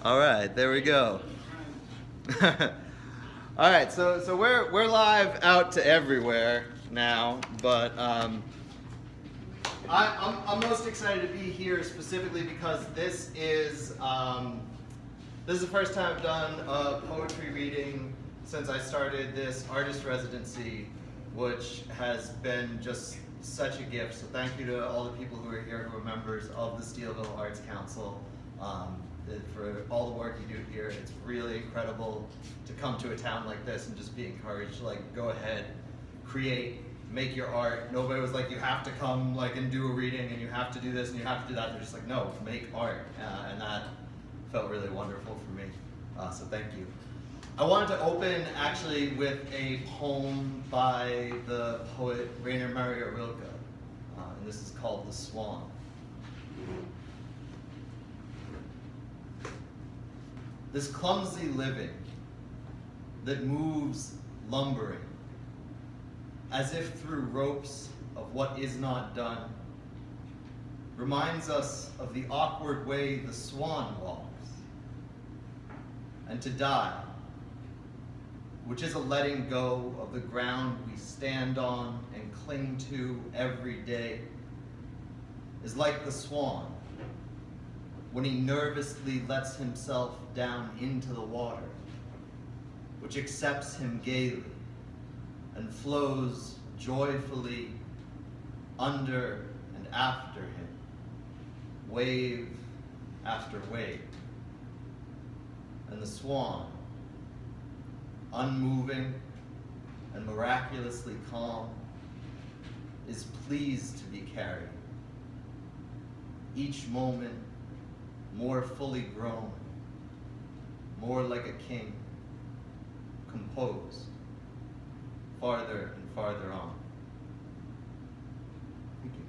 All right, there we go. All right, so we're live out to everywhere now, but I'm most excited to be here specifically because this is the first time I've done a poetry reading since I started this artist residency, which has been just such a gift. So thank you to all the people who are here who are members of the Steelville Arts Council. For all the work you do here. It's really incredible to come to a town like this and just be encouraged, like, go ahead, create, make your art. Nobody was like, you have to come and do a reading and you have to do this and you have to do that. They're just like, no, make art. And that felt really wonderful for me. So thank you. I wanted to open actually with a poem by the poet Rainer Maria Rilke. And this is called The Swan. This clumsy living that moves lumbering, as if through ropes of what is not done, reminds us of the awkward way the swan walks, and to die, which is a letting go of the ground we stand on and cling to every day, is like the swan when he nervously lets himself down into the water, which accepts him gaily and flows joyfully under and after him, wave after wave. And the swan, unmoving and miraculously calm, is pleased to be carried, each moment more fully grown, more like a king, composed, farther and farther on. Thank you.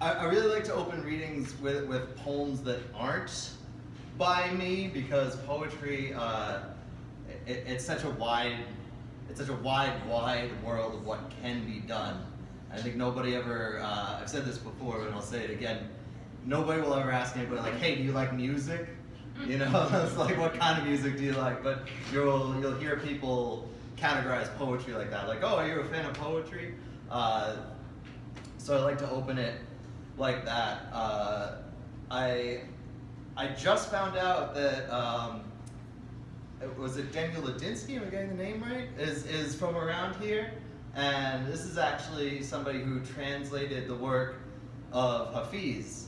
I really like to open readings with poems that aren't by me, because poetry, it's such a wide world of what can be done. I think nobody ever, I've said this before and I'll say it again, nobody will ever ask anybody like, hey, do you like music? You know, it's like, what kind of music do you like? But you'll hear people categorize poetry like that, like, oh, are you a fan of poetry? So I like to open it like that. I just found out that, was it Daniel Ladinsky, am I getting the name right? Is from around here. And this is actually somebody who translated the work of Hafiz,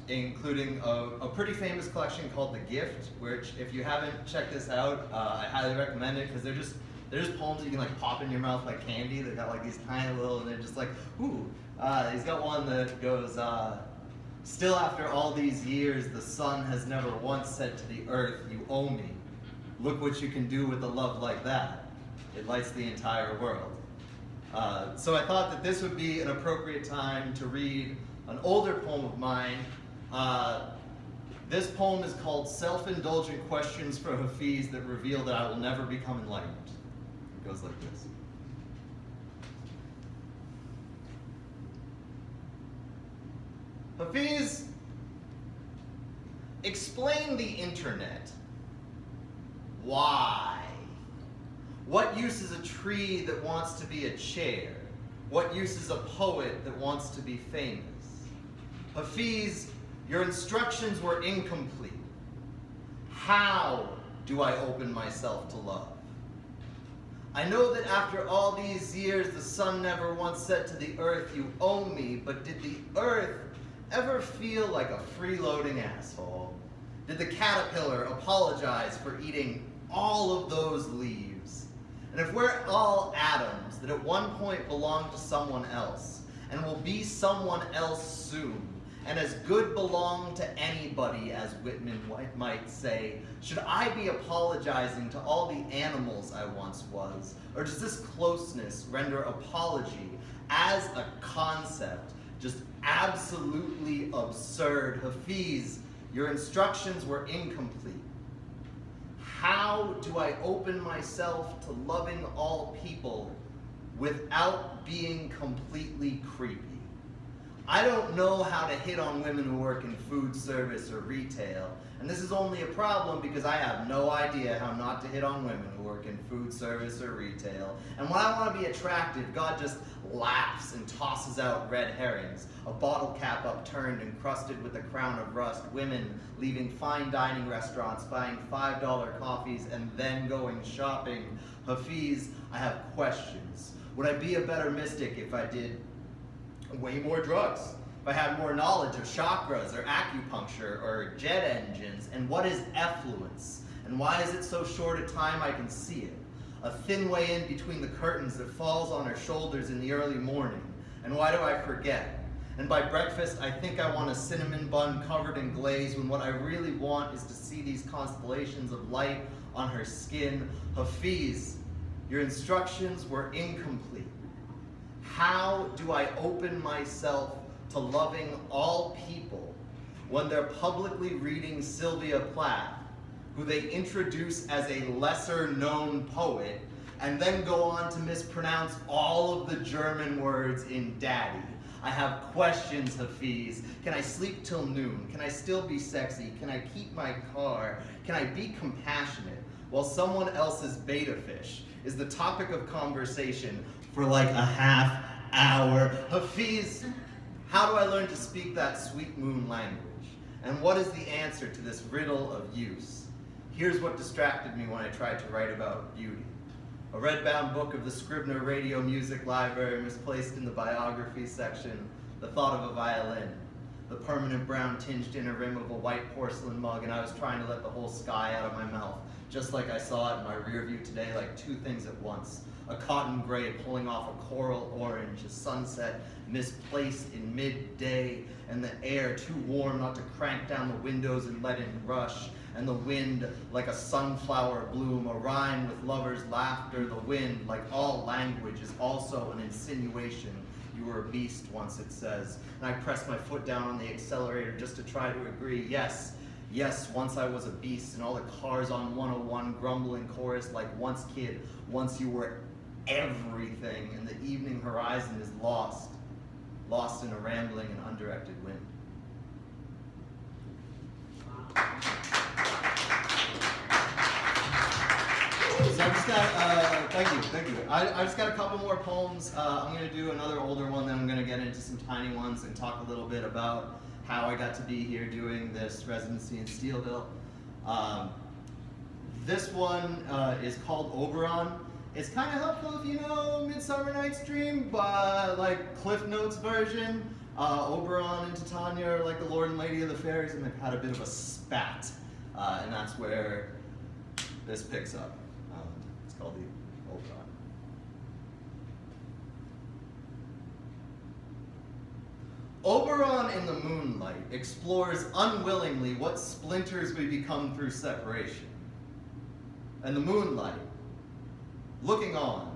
including a pretty famous collection called The Gift, which, if you haven't checked this out, I highly recommend it, because they're just poems that you can pop in your mouth like candy. They got these tiny little, and they're just like, ooh. He's got one that goes, still after all these years, the sun has never once said to the earth, you owe me. Look what you can do with a love like that. It lights the entire world. So I thought that this would be an appropriate time to read an older poem of mine. This poem is called Self-Indulgent Questions for Hafiz That Reveal That I Will Never Become Enlightened. It goes like this. Hafiz, explain the internet. Why? What use is a tree that wants to be a chair? What use is a poet that wants to be famous? Hafiz, your instructions were incomplete. How do I open myself to love? I know that after all these years, the sun never once said to the earth, you owe me, but did the earth ever feel like a freeloading asshole? Did the caterpillar apologize for eating all of those leaves? And if we're all atoms that at one point belonged to someone else and will be someone else soon, and as good belong to anybody, as Whitman might say, should I be apologizing to all the animals I once was? Or does this closeness render apology as a concept just absolutely absurd? Hafiz, your instructions were incomplete. How do I open myself to loving all people without being completely creepy? I don't know how to hit on women who work in food service or retail, and this is only a problem because I have no idea how not to hit on women who work in food service or retail. And when I want to be attractive, God just laughs and tosses out red herrings, a bottle cap upturned and crusted with a crown of rust, women leaving fine dining restaurants, buying $5 coffees, and then going shopping. Hafiz, I have questions. Would I be a better mystic if I did way more drugs? If I had more knowledge of chakras or acupuncture or jet engines? And what is effluence? And why is it so short a time I can see it? A thin way in between the curtains that falls on her shoulders in the early morning. And why do I forget? And by breakfast, I think I want a cinnamon bun covered in glaze, when what I really want is to see these constellations of light on her skin. Hafiz, your instructions were incomplete. How do I open myself to loving all people when they're publicly reading Sylvia Plath, who they introduce as a lesser-known poet, and then go on to mispronounce all of the German words in Daddy? I have questions, Hafiz. Can I sleep till noon? Can I still be sexy? Can I keep my car? Can I be compassionate while someone else's beta fish is the topic of conversation for like a half hour? Hafiz, how do I learn to speak that sweet moon language? And what is the answer to this riddle of use? Here's what distracted me when I tried to write about beauty. A red-bound book of the Scribner Radio Music Library misplaced in the biography section, the thought of a violin, the permanent brown tinged inner rim of a white porcelain mug, and I was trying to let the whole sky out of my mouth, just like I saw it in my rear view today, like two things at once. A cotton gray pulling off a coral orange, a sunset misplaced in midday, and the air too warm not to crank down the windows and let in rush, and the wind like a sunflower bloom, a rhyme with lovers' laughter. The wind, like all language, is also an insinuation. You were a beast once, it says. And I pressed my foot down on the accelerator just to try to agree. Yes, once I was a beast, and all the cars on 101 grumble in chorus like once kid, once you were everything, and the evening horizon is lost in a rambling and undirected wind. So I just got, thank you. I just got a couple more poems. I'm going to do another older one, then I'm going to get into some tiny ones and talk a little bit about how I got to be here doing this residency in Steelville. This one is called Oberon. It's kind of helpful if you know Midsummer Night's Dream, but like Cliff Notes version. Oberon and Titania are like the Lord and Lady of the Fairies, and they've had a bit of a spat, and that's where this picks up. It's called the Oberon. Oberon in the moonlight explores unwillingly what splinters we become through separation. And the moonlight, looking on,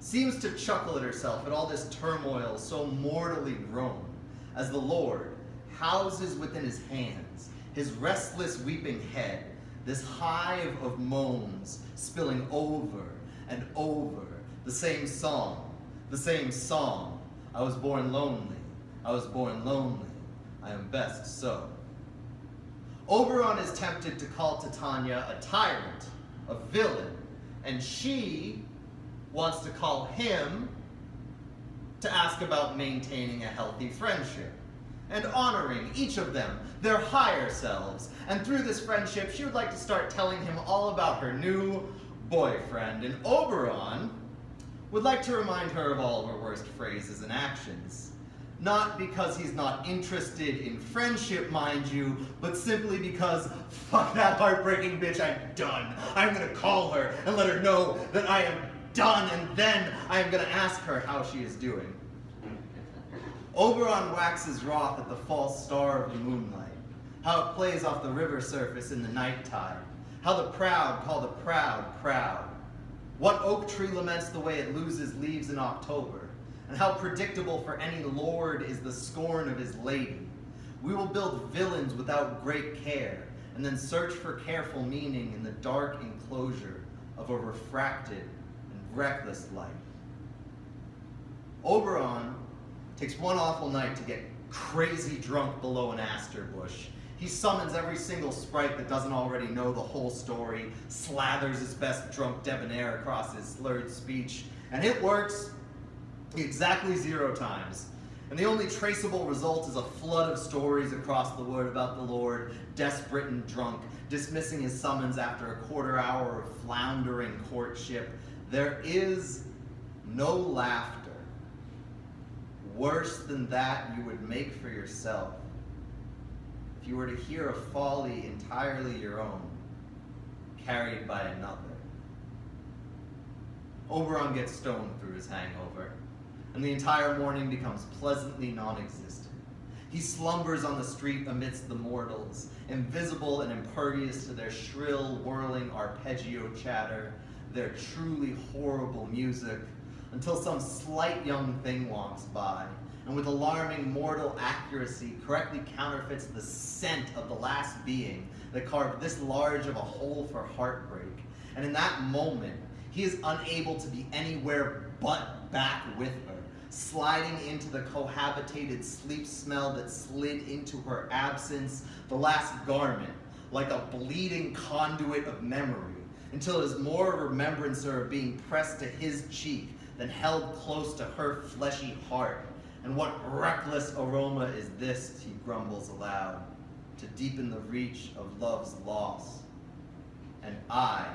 seems to chuckle at herself at all this turmoil so mortally grown, as the Lord houses within his hands his restless weeping head, this hive of moans spilling over and over the same song. I was born lonely, I am best so. Oberon is tempted to call Titania a tyrant, a villain, and she wants to call him to ask about maintaining a healthy friendship and honoring each of them, their higher selves. And through this friendship, she would like to start telling him all about her new boyfriend. And Oberon would like to remind her of all of her worst phrases and actions. Not because he's not interested in friendship, mind you, but simply because, fuck that heartbreaking bitch, I'm done. I'm gonna call her and let her know that I am done, and then I am gonna ask her how she is doing. Oberon waxes wroth at the false star of the moonlight, how it plays off the river surface in the night tide, how the proud call the proud proud. What oak tree laments the way it loses leaves in October, and how predictable for any lord is the scorn of his lady. We will build villains without great care, and then search for careful meaning in the dark enclosure of a refracted and reckless light. Oberon Takes one awful night to get crazy drunk below an aster bush. He summons every single sprite that doesn't already know the whole story, slathers his best drunk debonair across his slurred speech, and it works exactly 0 times. And the only traceable result is a flood of stories across the wood about the Lord, desperate and drunk, dismissing his summons after a quarter hour of floundering courtship. There is no laughter worse than that you would make for yourself if you were to hear a folly entirely your own, carried by another. Oberon gets stoned through his hangover, and the entire morning becomes pleasantly non-existent. He slumbers on the street amidst the mortals, invisible and impervious to their shrill, whirling arpeggio chatter, their truly horrible music, until some slight young thing walks by, and with alarming mortal accuracy correctly counterfeits the scent of the last being that carved this large of a hole for heartbreak. And in that moment, he is unable to be anywhere but back with her, sliding into the cohabitated sleep smell that slid into her absence, the last garment, like a bleeding conduit of memory, until it is more a remembrancer of being pressed to his cheek than held close to her fleshy heart. And what reckless aroma is this, he grumbles aloud, to deepen the reach of love's loss. And I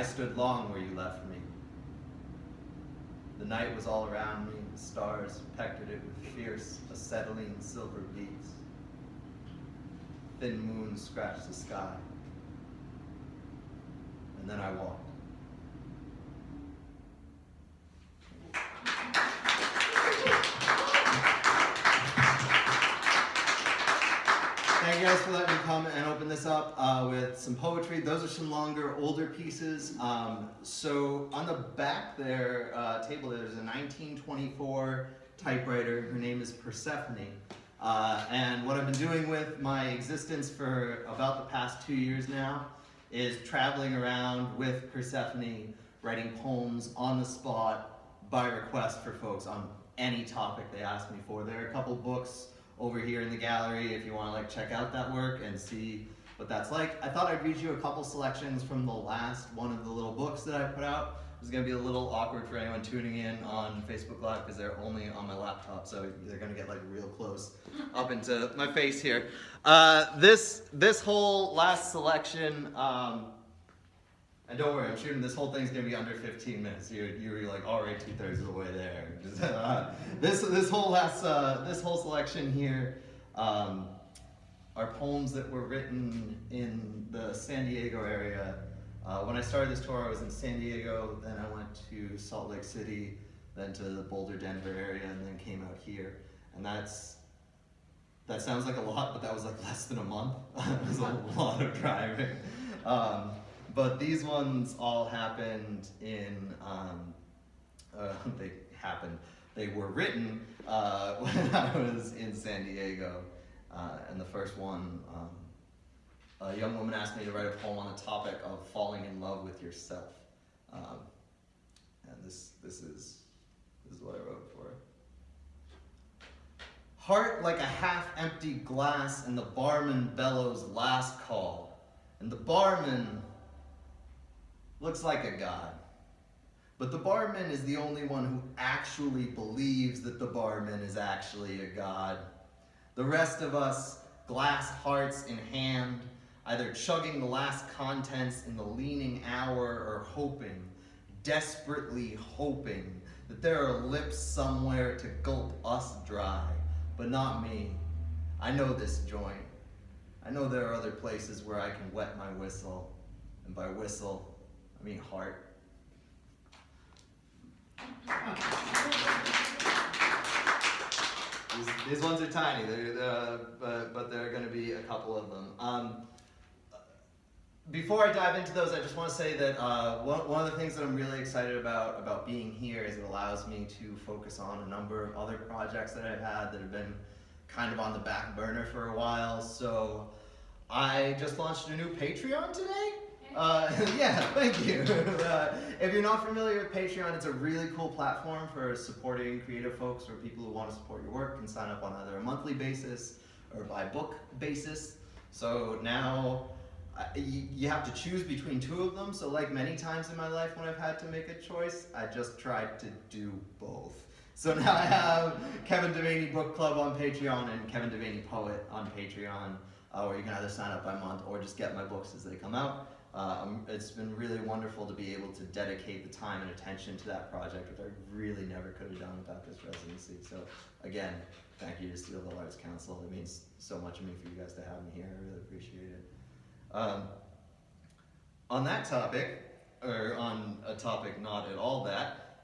stood long where you left me. The night was all around me, the stars pectored it with fierce, acetylene silver beats. Thin moons scratched the sky. And then I walked. Thank you guys for letting me come and open this up with some poetry. Those are some longer, older pieces. So on the back there, table, there's a 1924 typewriter. Her name is Persephone. And what I've been doing with my existence for about the past 2 years now is traveling around with Persephone, writing poems on the spot by request for folks on any topic they ask me for. There are a couple books over here in the gallery if you want to like check out that work and see what that's like. I thought I'd read you a couple selections from the last one of the little books that I put out. It's going to be a little awkward for anyone tuning in on Facebook Live because they're only on my laptop, so they're going to get like real close up into my face here. This whole last selection, and don't worry, I'm shooting, this whole thing's going to be under 15 minutes. You're like already 2/3 of the way there. This whole selection here are poems that were written in the San Diego area. When I started this tour, I was in San Diego, then I went to Salt Lake City, then to the Boulder, Denver area, and then came out here. And that sounds like a lot, but that was like less than a month. It was a lot of driving. But these ones all happened in, they were written when I was in San Diego. And the first one, a young woman asked me to write a poem on the topic of falling in love with yourself. And this is what I wrote for her. Heart like a half-empty glass, and the barman bellows last call. And the barman looks like a god. But the barman is the only one who actually believes that the barman is actually a god. The rest of us, glass hearts in hand, either chugging the last contents in the leaning hour or hoping, desperately hoping, that there are lips somewhere to gulp us dry, but not me. I know this joint. I know there are other places where I can wet my whistle, and by whistle, I mean heart. These ones are tiny, but there are going to be a couple of them. Before I dive into those, I just want to say that one of the things that I'm really excited about being here is it allows me to focus on a number of other projects that I've had that have been kind of on the back burner for a while. So I just launched a new Patreon today. Yeah, thank you. If you're not familiar with Patreon, it's a really cool platform for supporting creative folks or people who want to support your work can sign up on either a monthly basis or by book basis. So now you have to choose between two of them. So like many times in my life when I've had to make a choice, I just tried to do both. So now I have Kevin Devaney Book Club on Patreon and Kevin Devaney Poet on Patreon, where you can either sign up by month or just get my books as they come out. It's been really wonderful to be able to dedicate the time and attention to that project, which I really never could have done without this residency. So again, thank you to Steelville Arts Council. It means so much to me for you guys to have me here. I really appreciate it. On that topic, or on a topic not at all that,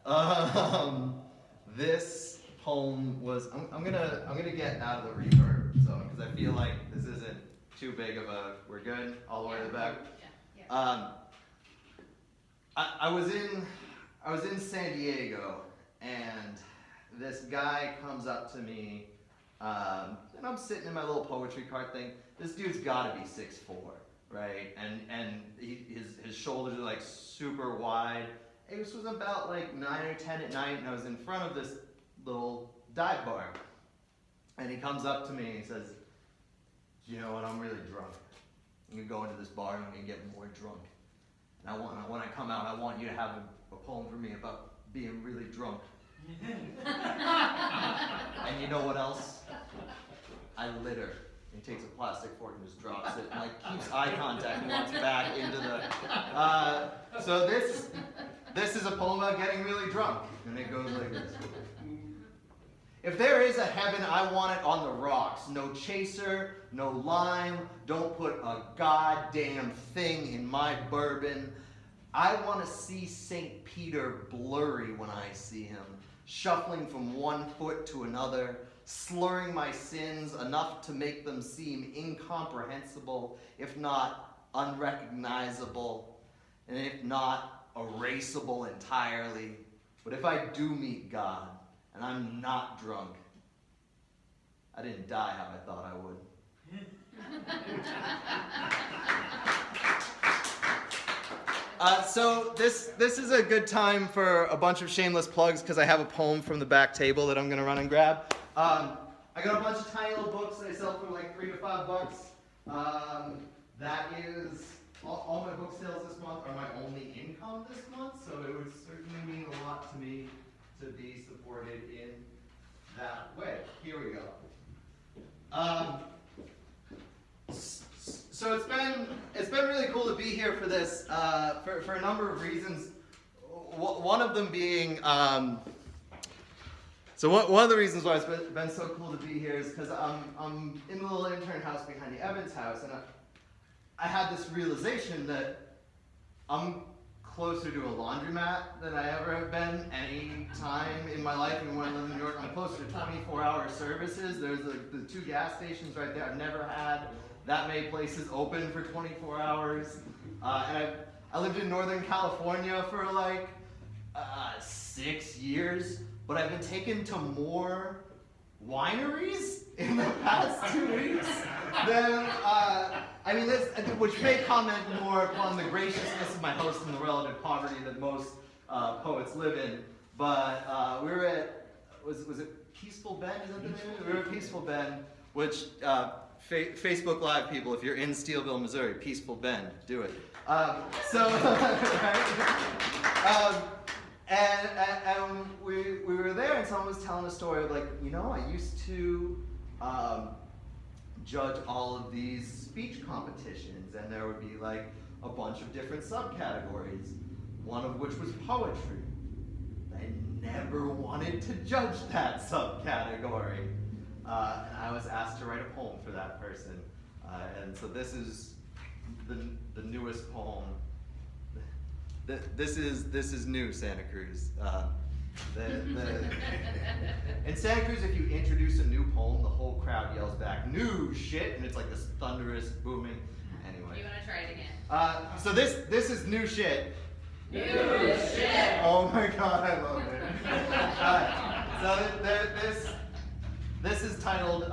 this poem was, I'm gonna get out of the reverb zone because I feel like this isn't too big of a, we're good all the way to the back. I was in San Diego and this guy comes up to me and I'm sitting in my little poetry card thing. This dude's gotta be 6'4", right? And his shoulders are like super wide. This was about like 9 or 10 at night, and I was in front of this little dive bar. And he comes up to me and he says, "You know what, I'm really drunk. I'm gonna go into this bar and I'm gonna get more drunk. And when I come out, I want you to have a poem for me about being really drunk." And you know what else? I litter. He takes a plastic fork and just drops it, and like keeps eye contact and walks back into the. So this is a poem about getting really drunk, and it goes like this. If there is a heaven, I want it on the rocks. No chaser, no lime. Don't put a goddamn thing in my bourbon. I want to see St. Peter blurry when I see him, shuffling from one foot to another, slurring my sins enough to make them seem incomprehensible, if not unrecognizable, and if not erasable entirely. But if I do meet God, and I'm not drunk, I didn't die how I thought I would. So this is a good time for a bunch of shameless plugs because I have a poem from the back table that I'm going to run and grab. I got a bunch of tiny little books that I sell for like $3 to $5. That is, all my book sales this month are my only income this month, so it would certainly mean a lot to me to be supported in that way. Here we go. So it's been really cool to be here for this for a number of reasons. One of them being one of the reasons why it's been so cool to be here is because I'm in the little intern house behind the Evans house, and I had this realization that I'm closer to a laundromat than I ever have been any time in my life. And when I live in New York, I'm closer to 24-hour services. There's the 2 gas stations right there. I've never had that many places open for 24 hours. And I lived in Northern California for like 6 years, but I've been taken to more wineries in the past 2 weeks than, which may comment more upon the graciousness of my host and the relative poverty that most poets live in. But we were at, was it Peaceful Bend? Is that the name? We were at Peaceful Bend, which Facebook Live people, if you're in Steelville, Missouri, Peaceful Bend, do it. And we were there, and someone was telling a story of like, you know, I used to judge all of these speech competitions, and there would be like a bunch of different subcategories, one of which was poetry. I never wanted to judge that subcategory. And I was asked to write a poem for that person. And so this is the newest poem. This is new Santa Cruz. In Santa Cruz, if you introduce a new poem, the whole crowd yells back, "New shit!" and it's like this thunderous booming. Anyway. You want to try it again? So this is new shit. New shit! Oh my god, I love it. So this is titled,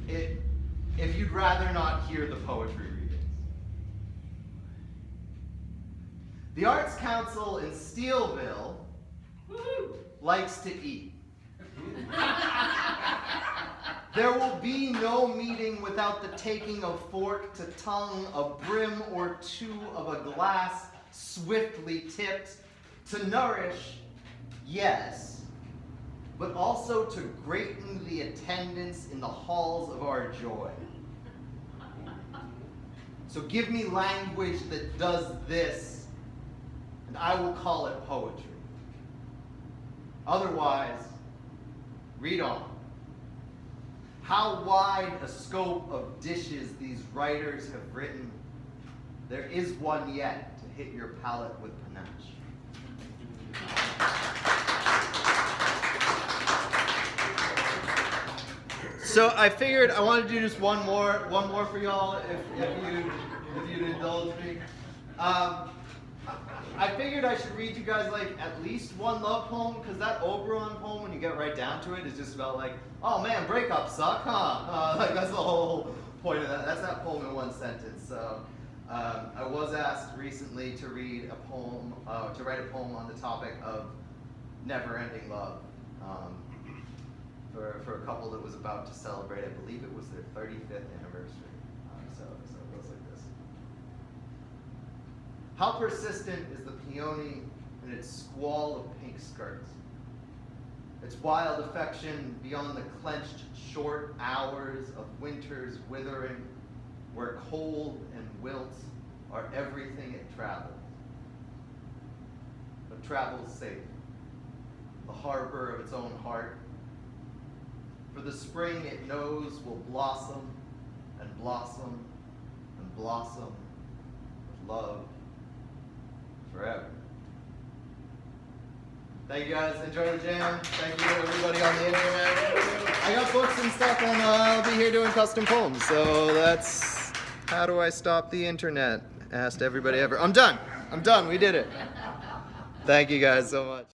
If You'd Rather Not Hear the Poetry Readings. The Arts Council in Steelville likes to eat. There will be no meeting without the taking of fork to tongue, a brim or two of a glass swiftly tipped, to nourish, yes, but also to greaten the attendance in the halls of our joy. So give me language that does this, and I will call it poetry. Otherwise, read on. How wide a scope of dishes these writers have written, there is one yet to hit your palate with panache. So I figured I wanted to do just one more for y'all, if you'd indulge me. I figured I should read you guys like at least one love poem, because that Oberon poem, when you get right down to it, is just about like, oh man, breakups suck, huh? Like that's the whole point of that. That's that poem in one sentence. So I was asked recently to read a poem, to write a poem on the topic of never-ending love. For a couple that was about to celebrate, I believe it was their 35th anniversary. So it goes like this. How persistent is the peony in its squall of pink skirts? Its wild affection beyond the clenched short hours of winter's withering, where cold and wilt are everything it travels. But travels safe, the harbor of its own heart. For the spring it knows will blossom and blossom and blossom with love forever. Thank you guys. Enjoy the jam. Thank you everybody on the internet. I got books and stuff, and I'll be here doing custom poems. So that's how do I stop the internet? Asked everybody ever. I'm done. We did it. Thank you guys so much.